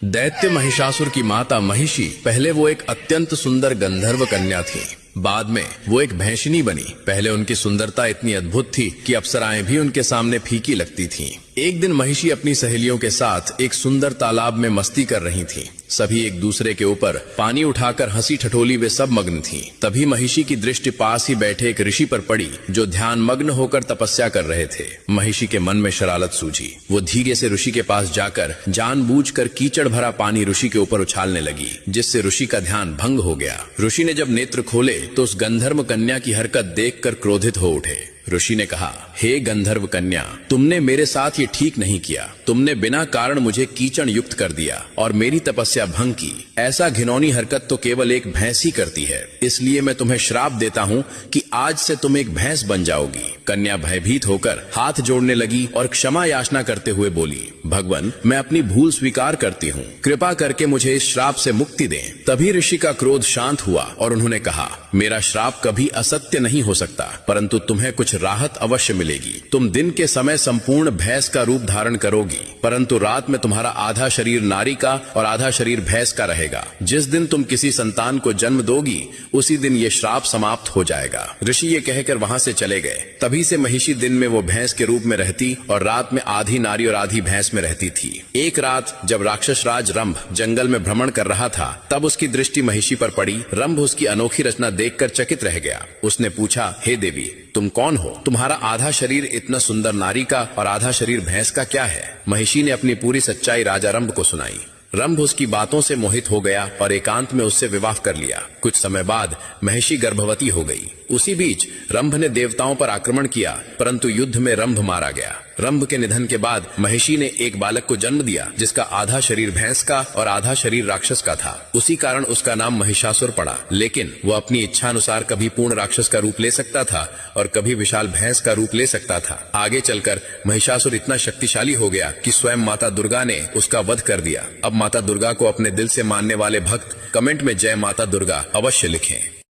दैत्य महिषासुर की माता महिषी पहले वो एक अत्यंत सुंदर गंधर्व कन्या थी। बाद में वो एक भैंसिनी बनी। पहले उनकी सुंदरता इतनी अद्भुत थी कि अप्सराएं भी उनके सामने फीकी लगती थीं। एक दिन महिषी अपनी सहेलियों के साथ एक सुंदर तालाब में मस्ती कर रही थीं। सभी एक दूसरे के ऊपर पानी उठाकर हंसी ठठोली वे सब मग्न थीं। तभी महिषी की दृष्टि पास ही बैठे एक ऋषि पर पड़ी जो ध्यान मग्न होकर तपस्या कर रहे थे। महिषी के मन में शरारत सूझी। वो धीरे से ऋषि के पास जाकर जानबूझकर कीचड़ भरा पानी ऋषि के ऊपर उछालने लगी, जिससे ऋषि का ध्यान भंग हो गया। ऋषि ने जब नेत्र खोले तो उस गंधर्व कन्या की हरकत देखकर क्रोधित हो उठे। ऋषि ने कहा, हे गंधर्व कन्या, तुमने मेरे साथ ये ठीक नहीं किया। तुमने बिना कारण मुझे कीचड़ युक्त कर दिया और मेरी तपस्या भंग की। ऐसा घिनौनी हरकत तो केवल एक भैंस ही करती है। इसलिए मैं तुम्हें श्राप देता हूँ कि आज से तुम एक भैंस बन जाओगी। कन्या भयभीत होकर हाथ जोड़ने लगी और क्षमा याचना करते हुए बोली, भगवान, मैं अपनी भूल स्वीकार करती हूँ। कृपा करके मुझे इस श्राप से मुक्ति दें। तभी ऋषि का क्रोध शांत हुआ और उन्होंने कहा, मेरा श्राप कभी असत्य नहीं हो सकता, परंतु तुम्हें कुछ राहत अवश्य मिलेगी। तुम दिन के समय संपूर्ण भैंस का रूप धारण करोगी, परंतु रात में तुम्हारा आधा शरीर नारी का और आधा शरीर भैंस का रहेगा। जिस दिन तुम किसी संतान को जन्म दोगी उसी दिन ये श्राप समाप्त हो जाएगा। ऋषि ये कहकर वहां से चले गए। तभी से महिषी दिन में वो भैंस के रूप में रहती और रात में आधी नारी और आधी भैंस में रहती थी। एक रात जब राक्षस राज रंभ जंगल में भ्रमण कर रहा था, तब उसकी दृष्टि महिषी पर पड़ी। रंभ उसकी अनोखी रचना देखकर चकित रह गया। उसने पूछा, हे देवी, तुम कौन हो? तुम्हारा आधा शरीर इतना सुंदर नारी का और आधा शरीर भैंस का क्या है? महिषी ने अपनी पूरी सच्चाई राजा रंभ को सुनाई। रंभ उसकी बातों से मोहित हो गया और एकांत में उससे विवाह कर लिया। कुछ समय बाद महिषी गर्भवती हो गई। उसी बीच रंभ ने देवताओं पर आक्रमण किया, परंतु युद्ध में रंभ मारा गया। रंभ के निधन के बाद महिषी ने एक बालक को जन्म दिया, जिसका आधा शरीर भैंस का और आधा शरीर राक्षस का था। उसी कारण उसका नाम महिषासुर पड़ा। लेकिन वह अपनी इच्छा अनुसार कभी पूर्ण राक्षस का रूप ले सकता था और कभी विशाल भैंस का रूप ले सकता था। आगे चलकर महिषासुर इतना शक्तिशाली हो गया कि स्वयं माता दुर्गा ने उसका वध कर दिया। अब माता दुर्गा को अपने दिल से मानने वाले भक्त कमेंट में जय माता दुर्गा अवश्य लिखें।